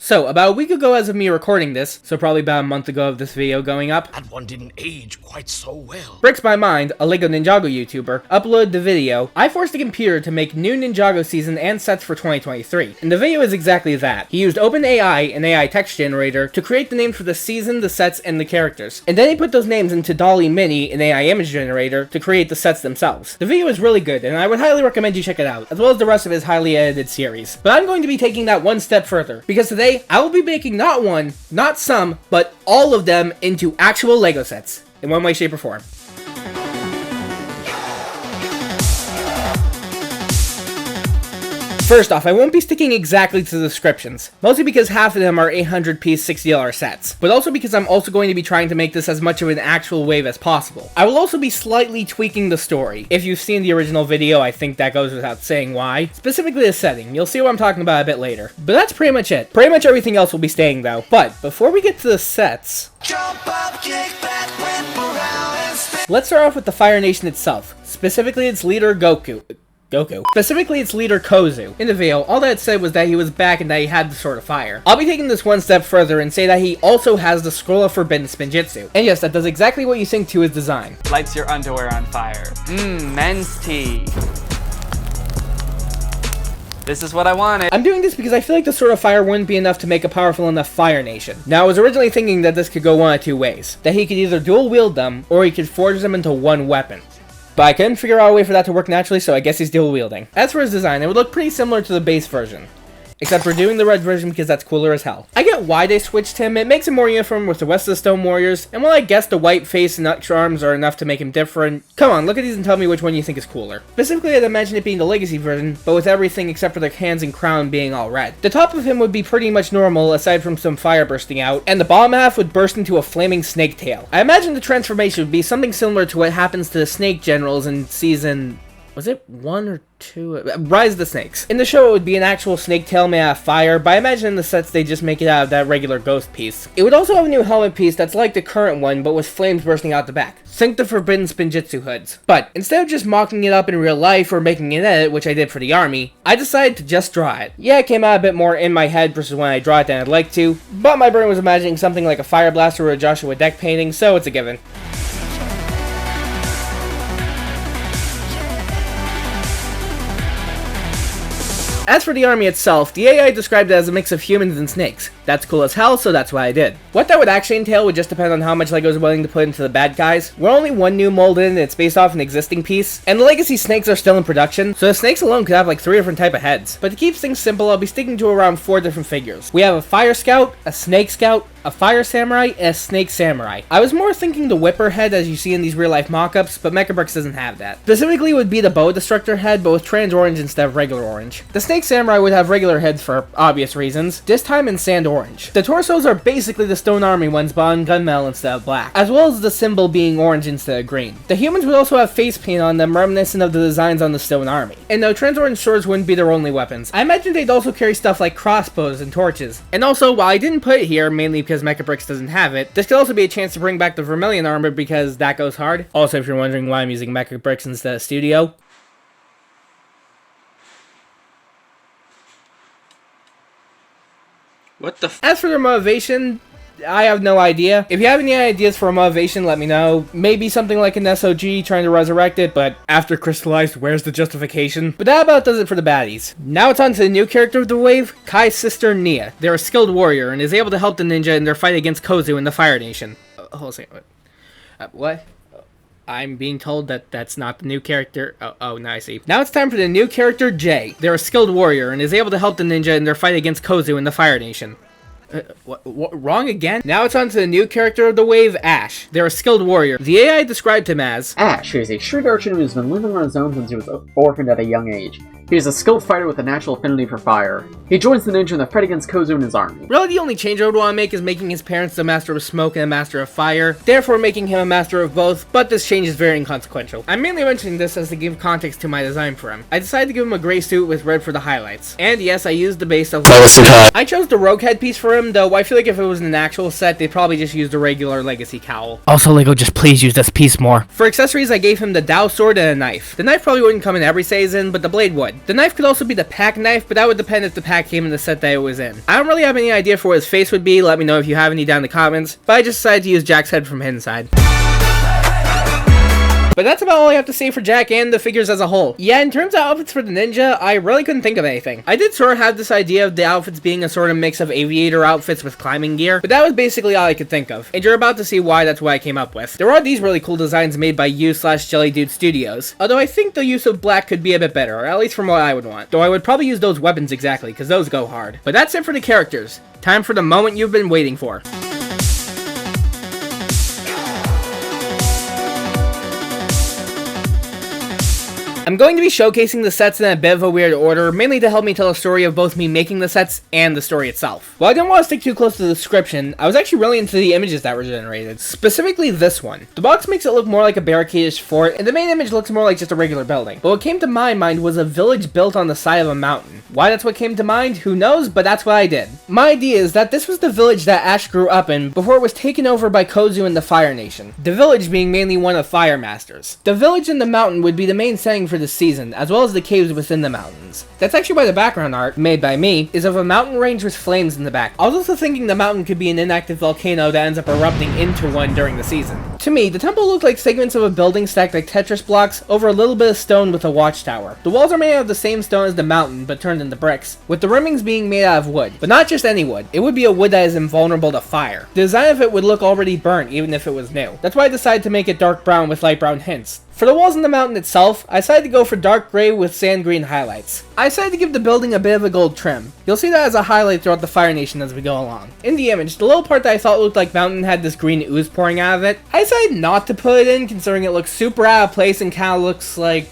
So, about a week ago as of me recording this, so probably about a month ago of this video going up, That one didn't age quite so well. Bricks by Mind, a LEGO Ninjago YouTuber, uploaded the video, I forced the computer to make new Ninjago season and sets for 2023. And the video is exactly that. He used OpenAI, an AI text generator, to create the names for the season, the sets, and the characters. And then he put those names into DALL-E Mini, an AI image generator, to create the sets themselves. The video is really good, and I would highly recommend you check it out, as well as the rest of his highly edited series. But I'm going to be taking that one step further, because today, I will be making not one, not some, but all of them into actual LEGO sets, in one way, shape, or form. First off, I won't be sticking exactly to the descriptions, mostly because half of them are 800-piece $60 sets, but also because I'm also going to be trying to make this as much of an actual wave as possible. I will also be slightly tweaking the story. If you've seen the original video, I think that goes without saying why. Specifically the setting, you'll see what I'm talking about a bit later. But that's pretty much it. Pretty much everything else will be staying though. But before we get to the sets, Jump up, kick back, whip around and spin. let's start off with the Fire Nation itself, specifically its leader Goku. Specifically its leader Kozu. In the video, all that said was that he was back and that he had the Sword of Fire. I'll be taking this one step further and say that he also has the Scroll of Forbidden Spinjitzu. And yes, that does exactly what you think to his design. Lights your underwear on fire. Men's tea. This is what I wanted. I'm doing this because I feel like the Sword of Fire wouldn't be enough to make a powerful enough Fire Nation. Now, I was originally thinking that this could go one of two ways. That he could either dual wield them, or he could forge them into one weapon. But I couldn't figure out a way for that to work naturally, so I guess he's dual wielding. As for his design, it would look pretty similar to the base version. Except for doing the red version because that's cooler as hell. I get why they switched him, it makes him more uniform with the rest of the Stone Warriors, and while I guess the white face and extra arms are enough to make him different, come on, look at these and tell me which one you think is cooler. Specifically, I'd imagine it being the Legacy version, but with everything except for the hands and crown being all red. The top of him would be pretty much normal, aside from some fire bursting out, and the bottom half would burst into a flaming snake tail. I imagine the transformation would be something similar to what happens to the Snake Generals in season... was it 1 or 2? Rise of the Snakes. In the show, it would be an actual snake tail made out of fire, but I imagine in the sets they just make it out of that regular ghost piece. It would also have a new helmet piece that's like the current one, but with flames bursting out the back. Think the Forbidden Spinjitzu hoods. But instead of just mocking it up in real life or making an edit, which I did for the army, I decided to just draw it. Yeah, it came out a bit more in my head versus when I draw it than I'd like to, but my brain was imagining something like a fire blaster or a Joshua deck painting, so it's a given. As for the army itself, the AI described it as a mix of humans and snakes. That's cool as hell, so that's what I did. What that would actually entail would just depend on how much LEGO is willing to put into the bad guys. We're only one new mold in, and it's based off an existing piece, and the Legacy snakes are still in production, so the snakes alone could have like 3 different type of heads. But to keep things simple, I'll be sticking to around 4 different figures. We have a Fire Scout, a Snake Scout, a Fire Samurai, and a Snake Samurai. I was more thinking the Whipper head as you see in these real life mock-ups, but Mechabricks doesn't have that. Specifically, it would be the Bow Destructor head, but with trans orange instead of regular orange. The Snake Samurai would have regular heads for obvious reasons, this time in sand orange. The torsos are basically the Stone Army ones, but on gunmetal instead of black, as well as the symbol being orange instead of green. The humans would also have face paint on them reminiscent of the designs on the Stone Army. And no, trans orange swords wouldn't be their only weapons. I imagine they'd also carry stuff like crossbows and torches. And also, while I didn't put it here, mainly because Mechabricks doesn't have it, this could also be a chance to bring back the Vermilion armor because that goes hard. Also, if you're wondering why I'm using Mechabricks instead of Studio, What the f- as for their motivation, I have no idea. If you have any ideas for a motivation, let me know. Maybe something like an SOG trying to resurrect it, but after crystallized, where's the justification? But that about does it for the baddies. Now it's on to the new character of the wave, Kai's sister Nia. They're a skilled warrior and is able to help the ninja in their fight against Kozu in the Fire Nation. Hold on a second. What? I'm being told that that's not the new character. Oh, now I see. Now it's time for the new character, Jay. They're a skilled warrior and is able to help the ninja in their fight against Kozu in the Fire Nation. What, wrong again? Now it's on to the new character of the wave, Ash. They're a skilled warrior. The AI described him as Ash, who is a shrewd urchin who has been living on his own since he was orphaned at a young age. He is a skilled fighter with a natural affinity for fire. He joins the ninja in the fight against Kozu and his army. Really, the only change I would want to make is making his parents the master of smoke and a master of fire, therefore making him a master of both, but this change is very inconsequential. I'm mainly mentioning this as to give context to my design for him. I decided to give him a gray suit with red for the highlights. And yes, I used the base of... I chose the rogue headpiece for him, though I feel like if it was an actual set, they'd probably just use the regular Legacy cowl. Also, LEGO, just please use this piece more. For accessories, I gave him the Dao sword and a knife. The knife probably wouldn't come in every season, but the blade would. one. The knife could also be the pack knife, but that would depend if the pack came in the set that it was in. I don't really have any idea for what his face would be, let me know if you have any down in the comments, but I just decided to use Jack's head from inside. But that's about all I have to say for Jack and the figures as a whole. Yeah, in terms of outfits for the ninja, I really couldn't think of anything. I did sort of have this idea of the outfits being a sort of mix of aviator outfits with climbing gear, but that was basically all I could think of. And you're about to see why that's what I came up with. There are these really cool designs made by U/Jelly Dude Studios, although I think the use of black could be a bit better, or at least from what I would want. Though I would probably use those weapons exactly, because those go hard. But that's it for the characters. Time for the moment you've been waiting for. I'm going to be showcasing the sets in a bit of a weird order, mainly to help me tell a story of both me making the sets and the story itself. While I didn't want to stick too close to the description, I was actually really into the images that were generated, specifically this one. The box makes it look more like a barricade-ish fort, and the main image looks more like just a regular building. But what came to my mind was a village built on the side of a mountain. Why that's what came to mind, who knows, but that's what I did. My idea is that this was the village that Ash grew up in before it was taken over by Kozu and the Fire Nation. The village being mainly one of Fire Masters. The village and the mountain would be the main setting for the season, as well as the caves within the mountains. That's actually why the background art, made by me, is of a mountain range with flames in the back. I was also thinking the mountain could be an inactive volcano that ends up erupting into one during the season. To me, the temple looked like segments of a building stacked like Tetris blocks over a little bit of stone with a watchtower. The walls are made out of the same stone as the mountain, but turned into bricks, with the rimmings being made out of wood. But not just any wood, it would be a wood that is invulnerable to fire. The design of it would look already burnt even if it was new. That's why I decided to make it dark brown with light brown hints. For the walls in the mountain itself, I decided to go for dark gray with sand green highlights. I decided to give the building a bit of a gold trim. You'll see that as a highlight throughout the Fire Nation as we go along. In the image, the little part that I thought looked like mountain had this green ooze pouring out of it. I decided not to put it in, considering it looks super out of place and kind of looks like...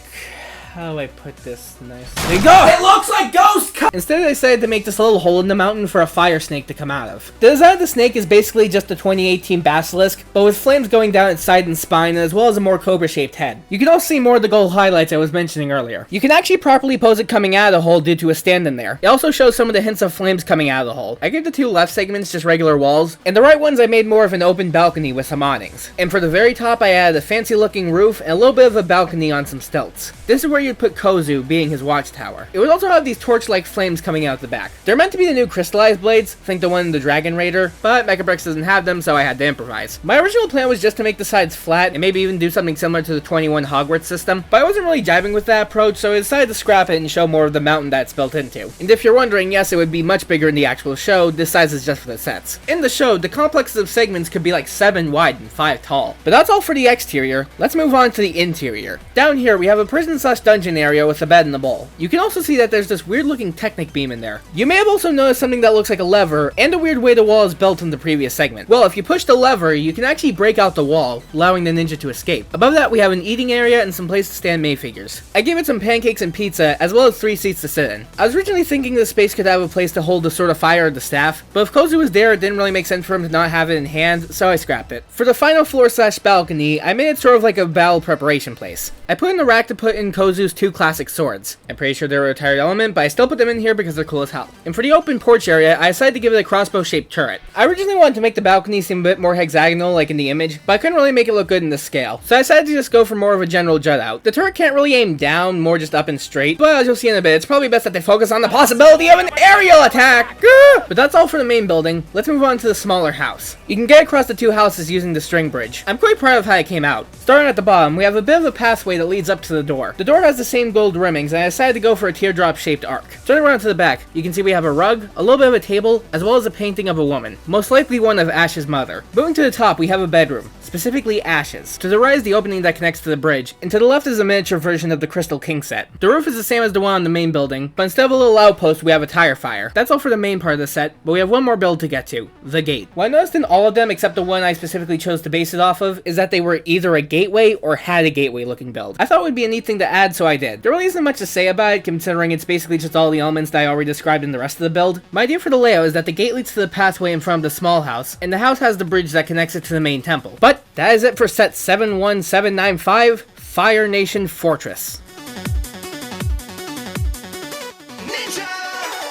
how do I put this nice? There you go! It looks like ghost cut! Instead, I decided to make this little hole in the mountain for a fire snake to come out of. The design of the snake is basically just a 2018 basilisk, but with flames going down its side and spine, as well as a more cobra-shaped head. You can also see more of the gold highlights I was mentioning earlier. You can actually properly pose it coming out of the hole due to a stand in there. It also shows some of the hints of flames coming out of the hole. I gave the two left segments just regular walls, and the right ones I made more of an open balcony with some awnings. And for the very top, I added a fancy looking roof and a little bit of a balcony on some stilts. This is where you'd put Kozu, being his watchtower. It would also have these torch-like flames coming out the back. They're meant to be the new crystallized blades, think the one in the Dragon Raider, but Mechabricks doesn't have them, so I had to improvise. My original plan was just to make the sides flat, and maybe even do something similar to the 21 Hogwarts system, but I wasn't really jiving with that approach, so I decided to scrap it and show more of the mountain that's built into. And if you're wondering, yes, it would be much bigger in the actual show, this size is just for the sets. In the show, the complexes of segments could be like 7 wide and 5 tall. But that's all for the exterior. Let's move on to the interior. Down here, we have a prison/dungeon area with a bed and a bowl. You can also see that there's this weird looking Technic beam in there. You may have also noticed something that looks like a lever, and a weird way the wall is built in the previous segment. Well, if you push the lever, you can actually break out the wall, allowing the ninja to escape. Above that, we have an eating area and some place to stand May figures. I gave it some pancakes and pizza, as well as 3 seats to sit in. I was originally thinking this space could have a place to hold the sort of fire of the staff, but if Kozu was there, it didn't really make sense for him to not have it in hand, so I scrapped it. For the final floor/balcony, I made it sort of like a battle preparation place. I put in a rack to put in Kozu's 2 classic swords. I'm pretty sure they're a retired element, but I still put them in here because they're cool as hell. And for the open porch area, I decided to give it a crossbow-shaped turret. I originally wanted to make the balcony seem a bit more hexagonal like in the image, but I couldn't really make it look good in this scale, so I decided to just go for more of a general jut out. The turret can't really aim down, more just up and straight, but as you'll see in a bit, it's probably best that they focus on the possibility of an aerial attack! But that's all for the main building. Let's move on to the smaller house. You can get across the 2 houses using the string bridge. I'm quite proud of how it came out. Starting at the bottom, we have a bit of a pathway that leads up to the door. The door has the same gold rimmings, and I decided to go for a teardrop-shaped arc. Turning around to the back, you can see we have a rug, a little bit of a table, as well as a painting of a woman, most likely one of Ash's mother. Moving to the top, we have a bedroom, specifically Ash's. To the right is the opening that connects to the bridge, and to the left is a miniature version of the Crystal King set. The roof is the same as the one on the main building, but instead of a little outpost, we have a tire fire. That's all for the main part of the set, but we have one more build to get to, the gate. What I noticed in all of them, except the one I specifically chose to base it off of, is that they were either a gateway or had a gateway looking build. I thought it would be a neat thing to add, so I did. There really isn't much to say about it, considering it's basically just all the elements that I already described in the rest of the build. My idea for the layout is that the gate leads to the pathway in front of the small house, and the house has the bridge that connects it to the main temple. But that is it for set 71795, Fire Nation Fortress.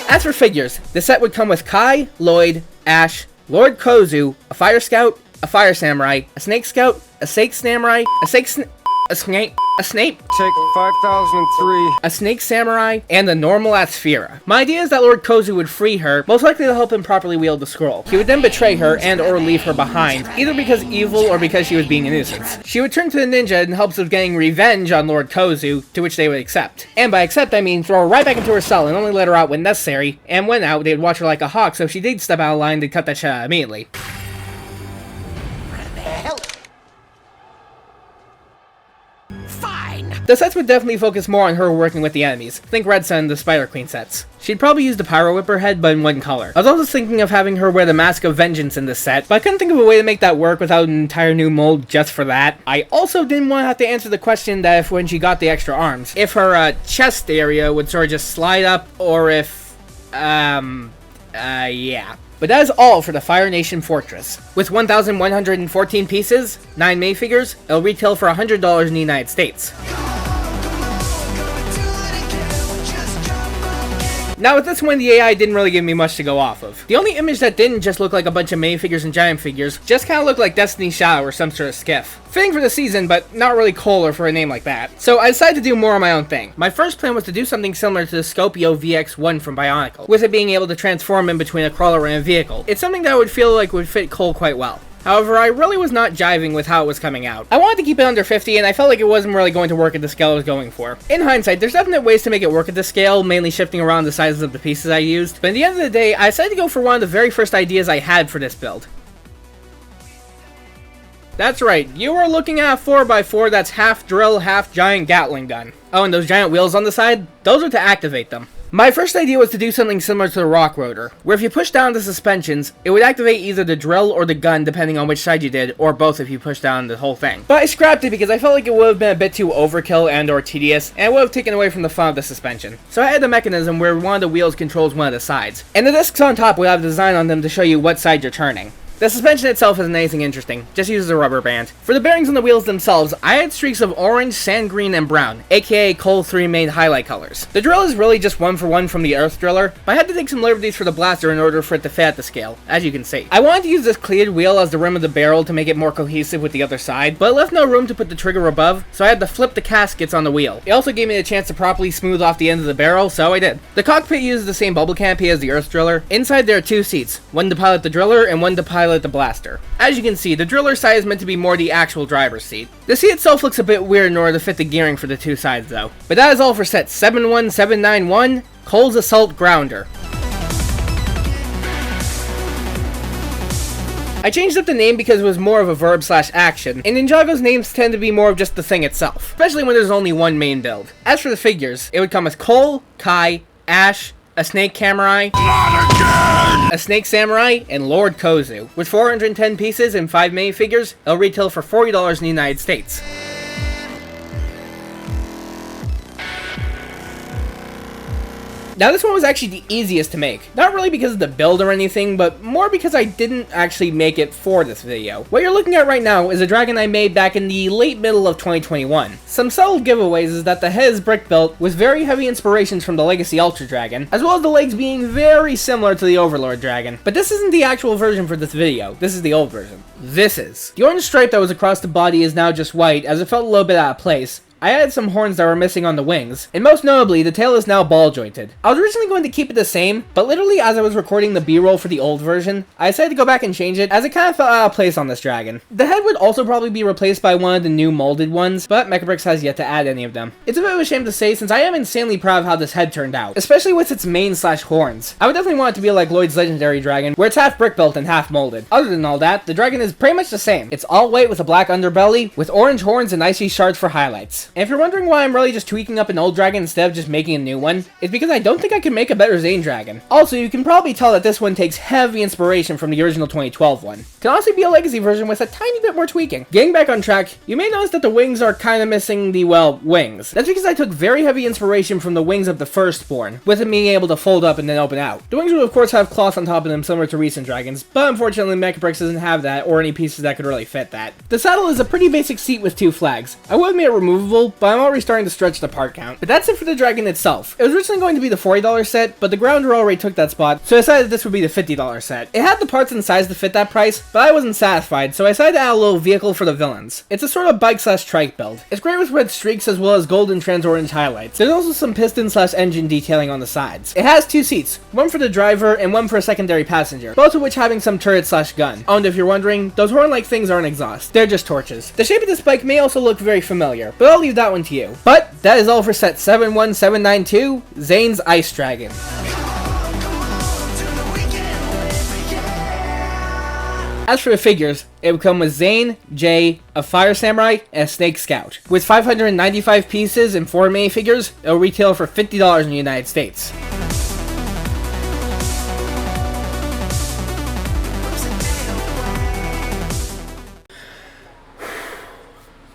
As for figures, the set would come with Kai, Lloyd, Ash, Lord Kozu, a Fire Scout, a Fire Samurai, a Snake Scout, a Snake Samurai, a Snake a snake, Check 5003. a snake samurai, and the normal Asphera. My idea is that Lord Kozu would free her, most likely to help him properly wield the scroll. He would then betray her and or leave her behind, either because evil or because she was being a nuisance. She would turn to the ninja in hopes of getting revenge on Lord Kozu, to which they would accept. And by accept, I mean throw her right back into her cell and only let her out when necessary, and when out, they'd watch her like a hawk, so if she did step out of line, they'd cut that shit out immediately. The sets would definitely focus more on her working with the enemies. Think Red Sun and the Spider Queen sets. She'd probably use the Pyro Whipper head, but in one color. I was also thinking of having her wear the Mask of Vengeance in this set, but I couldn't think of a way to make that work without an entire new mold just for that. I also didn't want to have to answer the question that if when she got the extra arms, if her chest area would sort of just slide up, or if, yeah. But that is all for the Fire Nation Fortress. With 1,114 pieces, 9 minifigures, it'll retail for $100 in the United States. Now with this one, the AI didn't really give me much to go off of. The only image that didn't just look like a bunch of minifigures and giant figures, just kinda looked like Destiny's Shadow or some sort of skiff. Fitting for the season, but not really Kohler for a name like that. So I decided to do more on my own thing. My first plan was to do something similar to the Scopio VX1 from Bionicle, with it being able to transform in between a crawler and a vehicle. It's something that I would feel like would fit Cole quite well. However, I really was not jiving with how it was coming out. I wanted to keep it under 50, and I felt like it wasn't really going to work at the scale I was going for. In hindsight, there's definite ways to make it work at this scale, mainly shifting around the sizes of the pieces I used, but at the end of the day, I decided to go for one of the very first ideas I had for this build. That's right, you are looking at a 4x4 that's half drill, half giant Gatling gun. Oh, and those giant wheels on the side? Those are to activate them. My first idea was to do something similar to the Rock Rotor, where if you push down the suspensions, it would activate either the drill or the gun depending on which side you did, or both if you push down the whole thing. But I scrapped it because I felt like it would have been a bit too overkill and or tedious, and it would have taken away from the fun of the suspension. So I had a mechanism where one of the wheels controls one of the sides, and the discs on top would have a design on them to show you what side you're turning. The suspension itself isn't anything interesting, just uses a rubber band. For the bearings on the wheels themselves, I had streaks of orange, sand green, and brown, aka Cole's 3 main highlight colors. The drill is really just one for one from the Earth Driller, but I had to take some liberties for the blaster in order for it to fit at the scale, as you can see. I wanted to use this cleared wheel as the rim of the barrel to make it more cohesive with the other side, but it left no room to put the trigger above, so I had to flip the caskets on the wheel. It also gave me a chance to properly smooth off the end of the barrel, so I did. The cockpit uses the same bubble canopy as the Earth Driller. Inside there are 2 seats, one to pilot the driller and one to pilot the blaster. As you can see, the driller side is meant to be more the actual driver's seat. The seat itself looks a bit weird in order to fit the gearing for the 2 sides though. But that is all for set 71791, Cole's Assault Grounder. I changed up the name because it was more of a verb slash action, and Ninjago's names tend to be more of just the thing itself, especially when there's only one main build. As for the figures, it would come as Cole, Kai, Ash, a Snake Samurai, a Snake Samurai, and Lord Kozu. With 410 pieces and 5 minifigures, it'll retail for $40 in the United States. Now this one was actually the easiest to make. Not really because of the build or anything, but more because I didn't actually make it for this video. What you're looking at right now is a dragon I made back in the late middle of 2021. Some subtle giveaways is that the head is brick built with very heavy inspirations from the Legacy Ultra Dragon, as well as the legs being very similar to the Overlord Dragon. But this isn't the actual version for this video, this is the old version. This is. The orange stripe that was across the body is now just white, as it felt a little bit out of place. I added some horns that were missing on the wings, and most notably, the tail is now ball jointed. I was originally going to keep it the same, but literally as I was recording the B-roll for the old version, I decided to go back and change it, as it kind of felt out of place on this dragon. The head would also probably be replaced by one of the new molded ones, but Mechabricks has yet to add any of them. It's a bit of a shame to say, since I am insanely proud of how this head turned out, especially with its mane slash horns. I would definitely want it to be like Lloyd's Legendary Dragon, where it's half brick built and half molded. Other than all that, the dragon is pretty much the same. It's all white with a black underbelly, with orange horns and icy shards for highlights. And if you're wondering why I'm really just tweaking up an old dragon instead of just making a new one, it's because I don't think I can make a better Zane dragon. Also, you can probably tell that this one takes heavy inspiration from the original 2012 one. It can honestly be a legacy version with a tiny bit more tweaking. Getting back on track, you may notice that the wings are kind of missing the, well, wings. That's because I took very heavy inspiration from the wings of the Firstborn, with them being able to fold up and then open out. The wings would of course have cloth on top of them similar to recent dragons, but unfortunately Mechabricks doesn't have that or any pieces that could really fit that. The saddle is a pretty basic seat with 2 flags. I would have made it removable, little, but I'm already starting to stretch the part count. But that's it for the dragon itself. It was originally going to be the $40 set, but the Ground Rule already took that spot, so I decided this would be the $50 set. It had the parts and size to fit that price, but I wasn't satisfied, so I decided to add a little vehicle for the villains. It's a sort of bike/trike build. It's great with red streaks as well as gold and trans-orange highlights. There's also some piston/engine detailing on the sides. It has 2 seats, one for the driver and one for a secondary passenger, both of which having some turret/gun. Oh, and if you're wondering, those horn-like things aren't exhaust. They're just torches. The shape of this bike may also look very familiar, but I'll leave that one to you. But that is all for set 71792, Zane's Ice Dragon. As for the figures, it would come with Zane, Jay, a Fire Samurai, and a Snake Scout. With 595 pieces and 4 minifigures, it will retail for $50 in the United States.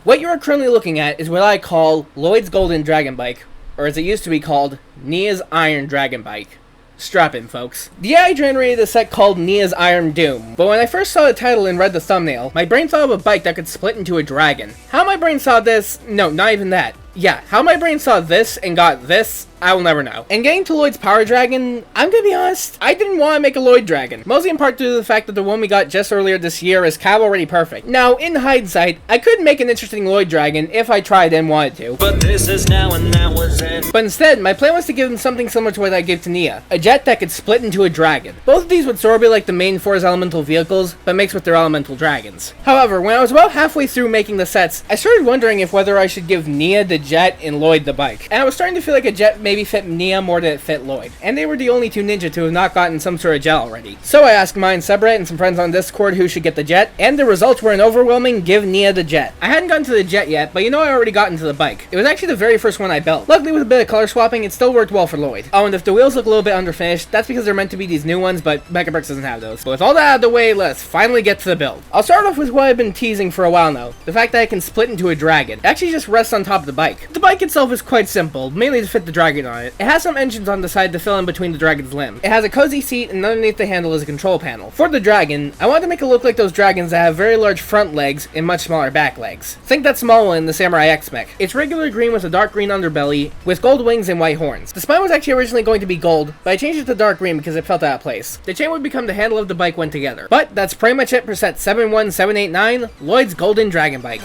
What you are currently looking at is what I call Lloyd's Golden Dragon Bike, or as it used to be called, Nia's Iron Dragon Bike. Strap in, folks. The AI generated a set called Nia's Iron Doom, but when I first saw the title and read the thumbnail, my brain thought of a bike that could split into a dragon. How my brain saw this? No, not even that. Yeah, how my brain saw this and got this, I will never know. And getting to Lloyd's Power Dragon, I'm gonna be honest, I didn't want to make a Lloyd Dragon. Mostly in part due to the fact that the one we got just earlier this year is kind of already perfect. Now, in hindsight, I could make an interesting Lloyd Dragon if I tried and wanted to. But this is now and that was it. But instead, my plan was to give him something similar to what I gave to Nia. A jet that could split into a dragon. Both of these would sort of be like the main Force elemental vehicles, but mixed with their elemental dragons. However, when I was about halfway through making the sets, I started wondering if whether I should give Nia the jet and Lloyd the bike. And I was starting to feel like a jet maybe fit Nia more than it fit Lloyd. And they were the only 2 ninja to have not gotten some sort of jet already. So I asked mine Subreddit and some friends on Discord who should get the jet, and the results were an overwhelming give Nia the jet. I hadn't gotten to the jet yet, but you know I already got into the bike. It was actually the very first one I built. Luckily with a bit of color swapping, it still worked well for Lloyd. Oh, and if the wheels look a little bit underfinished, that's because they're meant to be these new ones, but Mechabricks doesn't have those. But with all that out of the way, let's finally get to the build. I'll start off with what I've been teasing for a while now. The fact that it can split into a dragon. It actually just rests on top of the bike. The bike itself is quite simple, mainly to fit the dragon on it. It has some engines on the side to fill in between the dragon's limbs. It has a cozy seat, and underneath the handle is a control panel. For the dragon, I wanted to make it look like those dragons that have very large front legs and much smaller back legs. Think that small one in the Samurai X mech. It's regular green with a dark green underbelly, with gold wings and white horns. The spine was actually originally going to be gold, but I changed it to dark green because it felt out of place. The chain would become the handle of the bike when together. But that's pretty much it for set 71789, Lloyd's Golden Dragon Bike.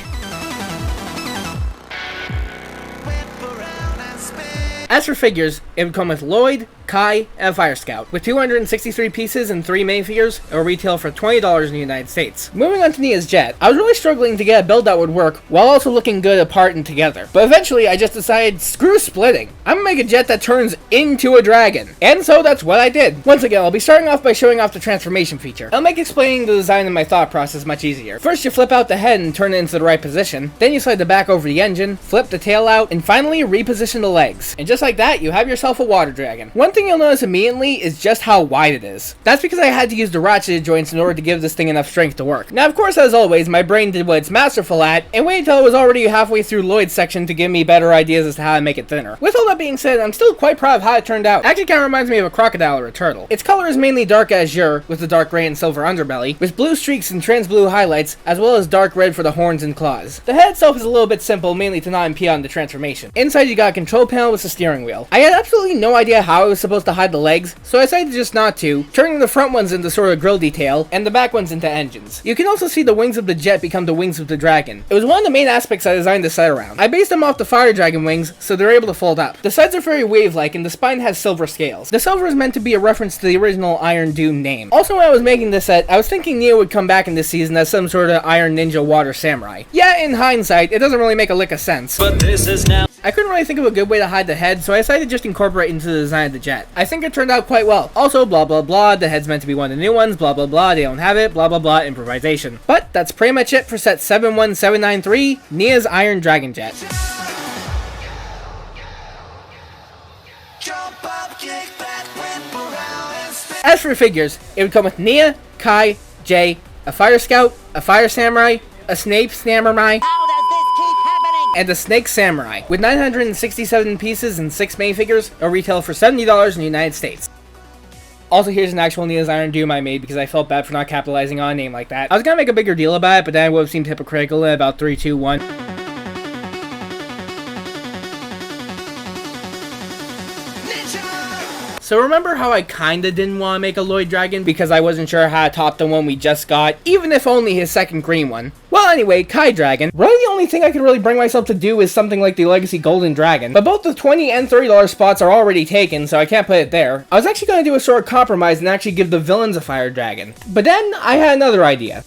As for figures, it would come with Lloyd, Kai, and a Fire Scout. With 263 pieces and 3 minifigures, it will retail for $20 in the United States. Moving on to Nia's jet, I was really struggling to get a build that would work while also looking good apart and together. But eventually I just decided, screw splitting. I'm gonna make a jet that turns into a dragon. And so that's what I did. Once again, I'll be starting off by showing off the transformation feature. It'll make explaining the design and my thought process much easier. First you flip out the head and turn it into the right position, then you slide the back over the engine, flip the tail out, and finally reposition the legs. And just like that, you have yourself a water dragon. One thing you'll notice immediately is just how wide it is. That's because I had to use the ratcheted joints in order to give this thing enough strength to work. Now of course, as always, my brain did what it's masterful at, and waited until it was already halfway through Lloyd's section to give me better ideas as to how to make it thinner. With all that being said, I'm still quite proud of how it turned out. It actually kind of reminds me of a crocodile or a turtle. Its color is mainly dark azure, with a dark gray and silver underbelly, with blue streaks and trans blue highlights, as well as dark red for the horns and claws. The head itself is a little bit simple, mainly to not impede on the transformation. Inside you got a control panel with a steering wheel. I had absolutely no idea how I was supposed to hide the legs, so I decided just not to, turning the front ones into sort of grill detail, and the back ones into engines. You can also see the wings of the jet become the wings of the dragon. It was one of the main aspects I designed the set around. I based them off the fire dragon wings, so they're able to fold up. The sides are very wave-like, and the spine has silver scales. The silver is meant to be a reference to the original Iron Doom name. Also, when I was making this set, I was thinking Nia would come back in this season as some sort of Iron Ninja Water Samurai. Yeah, in hindsight, it doesn't really make a lick of sense. But this is now. I couldn't really think of a good way to hide the head, so I decided to just incorporate into the design of the jet. I think it turned out quite well. Also, blah blah blah, the head's meant to be one of the new ones, blah blah blah, they don't have it, blah blah blah, improvisation. But that's pretty much it for set 71793, Nia's Iron Dragon Jet. As for figures, it would come with Nia, Kai, Jay, a Fire Scout, a Fire Samurai, a Snape Samurai, and a Snake Samurai. With 967 pieces and 6 minifigures, it'll retail for $70 in the United States. Also, here's an actual Nia's Iron Doom I made because I felt bad for not capitalizing on a name like that. I was gonna make a bigger deal about it, but then I would have seemed hypocritical in about 3, 2, 1. So remember how I kinda didn't want to make a Lloyd dragon because I wasn't sure how to top the one we just got, even if only his second green one? Well, anyway, Kai Dragon. Really the only thing I could really bring myself to do is something like the Legacy Golden Dragon, but both the $20 and $30 spots are already taken, so I can't put it there. I was actually going to do a sort of compromise and actually give the villains a fire dragon. But then, I had another idea.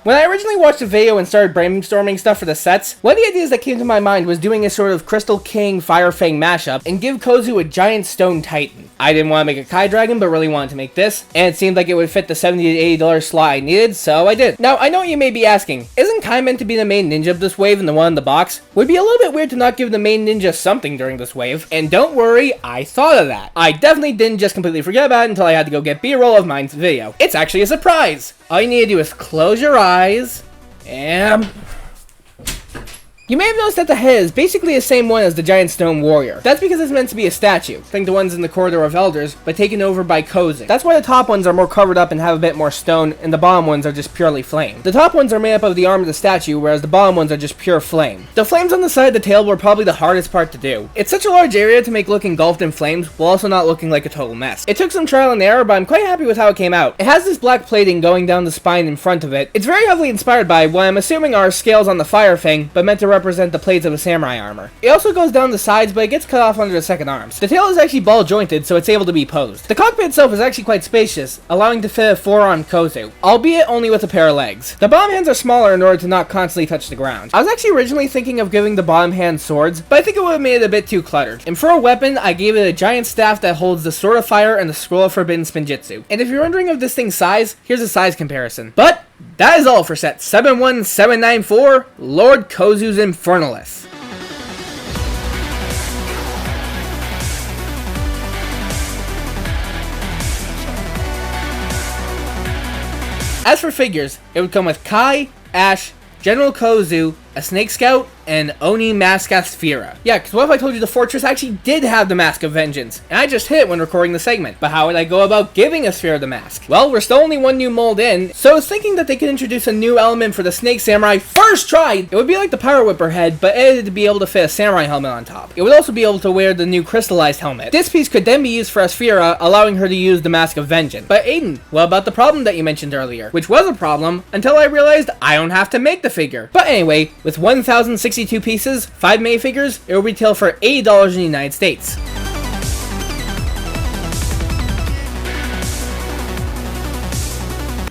When I originally watched the video and started brainstorming stuff for the sets, one of the ideas that came to my mind was doing a sort of Crystal King Fire Fang mashup and give Kozu a giant stone titan. I didn't want to make a Kai Dragon, but really wanted to make this, and it seemed like it would fit the $70 to $80 slot I needed, so I did. Now, I know what you may be asking, isn't Kai meant to be the main ninja of this wave and the one in the box? Would be a little bit weird to not give the main ninja something during this wave, and don't worry, I thought of that. I definitely didn't just completely forget about it until I had to go get B-roll of mine's video. It's actually a surprise! All you need to do is close your eyes, and... You may have noticed that the head is basically the same one as the giant stone warrior. That's because it's meant to be a statue. Think the ones in the Corridor of Elders, but taken over by Kozu. That's why the top ones are more covered up and have a bit more stone, and the bottom ones are just purely flame. The top ones are made up of the arm of the statue, whereas the bottom ones are just pure flame. The flames on the side of the tail were probably the hardest part to do. It's such a large area to make look engulfed in flames, while also not looking like a total mess. It took some trial and error, but I'm quite happy with how it came out. It has this black plating going down the spine in front of it. It's very heavily inspired by what I'm assuming are scales on the Fire Fang, but meant to represent the plates of a samurai armor. It also goes down the sides, but it gets cut off under the second arms. The tail is actually ball jointed, so it's able to be posed. The cockpit itself is actually quite spacious, allowing to fit a 4-armed Kozu, albeit only with a pair of legs. The bottom hands are smaller in order to not constantly touch the ground. I was actually originally thinking of giving the bottom hand swords, but I think it would have made it a bit too cluttered. And for a weapon, I gave it a giant staff that holds the Sword of Fire and the Scroll of Forbidden Spinjitzu. And if you're wondering of this thing's size, here's a size comparison. But that is all for set 71794, Lord Kozu's Infernalis. As for figures, it would come with Kai, Ash, General Kozu, a Snake Scout, and Oni Mask Asphira. Yeah, because what if I told you the Fortress actually did have the Mask of Vengeance, and I just hit it when recording the segment. But how would I go about giving Asphira the mask? Well, we're still only one new mold in, so I was thinking that they could introduce a new element for the Snake Samurai first try. It would be like the Power Whipper head, but edited to be able to fit a samurai helmet on top. It would also be able to wear the new crystallized helmet. This piece could then be used for Asphira, allowing her to use the Mask of Vengeance. But Aiden, what about the problem that you mentioned earlier? Which was a problem, until I realized I don't have to make the figure. But anyway, with 1,062 pieces, 5 minifigures, it will retail for $80 in the United States.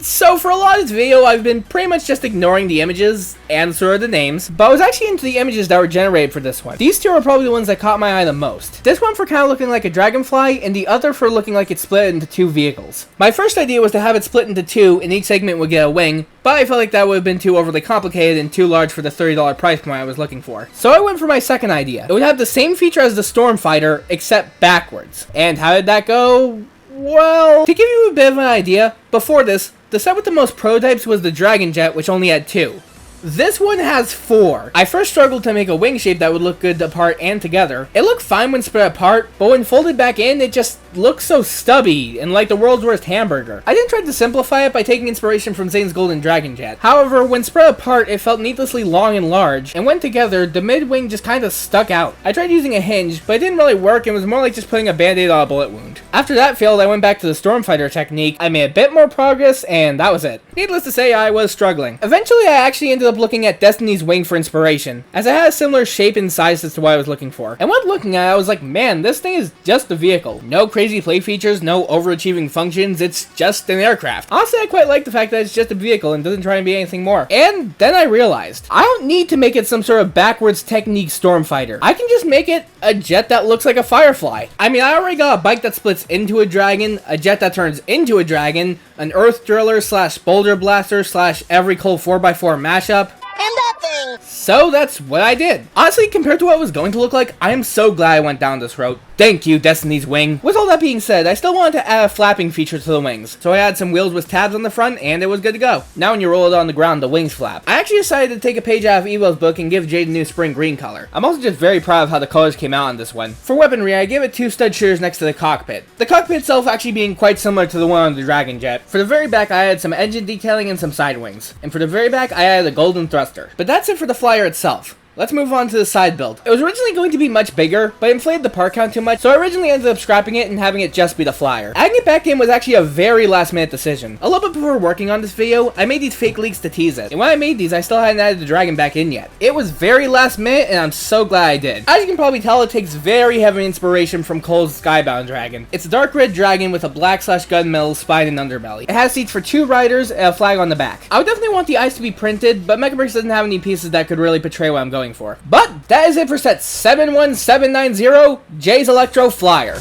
So for a lot of this video, I've been pretty much just ignoring the images and sort of the names, but I was actually into the images that were generated for this one. These two are probably the ones that caught my eye the most. This one for kind of looking like a dragonfly, and the other for looking like it split into 2 vehicles. My first idea was to have it split into 2, and each segment would get a wing, but I felt like that would have been too overly complicated and too large for the $30 price point I was looking for. So I went for my second idea. It would have the same feature as the Stormfighter, except backwards. And how did that go? Well, to give you a bit of an idea, before this, the set with the most prototypes was the Dragon Jet, which only had 2. This one has 4. I first struggled to make a wing shape that would look good apart and together. It looked fine when spread apart, but when folded back in, it just looked so stubby and like the world's worst hamburger. I then tried to simplify it by taking inspiration from Zane's Golden Dragon Jet. However, when spread apart, it felt needlessly long and large, and when together, the mid-wing just kind of stuck out. I tried using a hinge, but it didn't really work and was more like just putting a band-aid on a bullet wound. After that failed, I went back to the Stormfighter technique. I made a bit more progress, and that was it. Needless to say, I was struggling. Eventually, I actually ended up looking at Destiny's wing for inspiration, as it had a similar shape and size as to what I was looking for. And when looking at it, I was like, man, this thing is just a vehicle. No crazy play features, no overachieving functions, it's just an aircraft. Honestly, I quite like the fact that it's just a vehicle and doesn't try and be anything more. And then I realized, I don't need to make it some sort of backwards technique Stormfighter. I can just make it a jet that looks like a Firefly. I mean, I already got a bike that splits into a dragon, a jet that turns into a dragon, an Earth Driller / Boulder Blaster / every cold 4x4 mashup. And that thing! So that's what I did. Honestly, compared to what it was going to look like, I am so glad I went down this road. Thank you, Destiny's wing. With all that being said, I still wanted to add a flapping feature to the wings, so I had some wheels with tabs on the front, and it was good to go. Now when you roll it on the ground, the wings flap. I actually decided to take a page out of Evo's book and give Jade a new spring green color. I'm also just very proud of how the colors came out on this one. For weaponry, I gave it 2 stud shooters next to the cockpit. The cockpit itself actually being quite similar to the one on the Dragon Jet. For the very back, I added some engine detailing and some side wings. And for the very back, I added a golden thruster. But that's it for the flyer itself. Let's move on to the side build. It was originally going to be much bigger, but I inflated the part count too much, so I originally ended up scrapping it and having it just be the flyer. Adding it back in was actually a very last minute decision. A little bit before working on this video, I made these fake leaks to tease it, and when I made these, I still hadn't added the dragon back in yet. It was very last minute, and I'm so glad I did. As you can probably tell, it takes very heavy inspiration from Cole's Skybound dragon. It's a dark red dragon with a black/gunmetal spine and underbelly. It has seats for 2 riders and a flag on the back. I would definitely want the eyes to be printed, but Megabricks doesn't have any pieces that could really portray what I'm going for. But that is it for set 71790, Jay's Electro Flyer.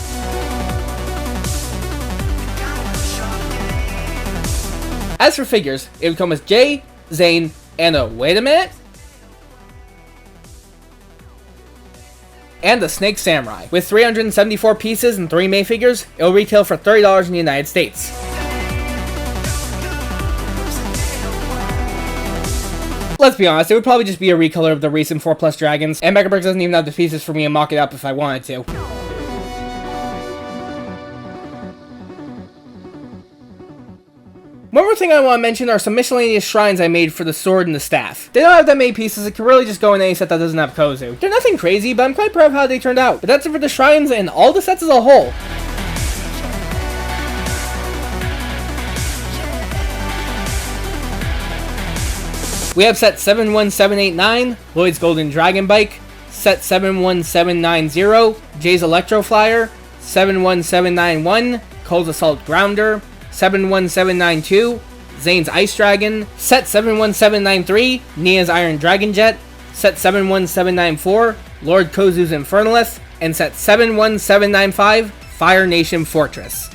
As for figures, it would come with Jay, Zane, and wait a minute, and the Snake Samurai. With 374 pieces and 3 May figures, it will retail for $30 in the United States. Let's be honest, it would probably just be a recolor of the recent 4+ dragons, and Megabricks doesn't even have the pieces for me to mock it up if I wanted to. One more thing I want to mention are some miscellaneous shrines I made for the sword and the staff. They don't have that many pieces, it can really just go in any set that doesn't have Kozu. They're nothing crazy, but I'm quite proud of how they turned out. But that's it for the shrines and all the sets as a whole. We have set 71789, Lloyd's Golden Dragon Bike, set 71790, Jay's Electro Flyer, 71791, Cole's Assault Grounder, 71792, Zane's Ice Dragon, set 71793, Nia's Iron Dragon Jet, set 71794, Lord Kozu's Infernalith, and set 71795, Fire Nation Fortress.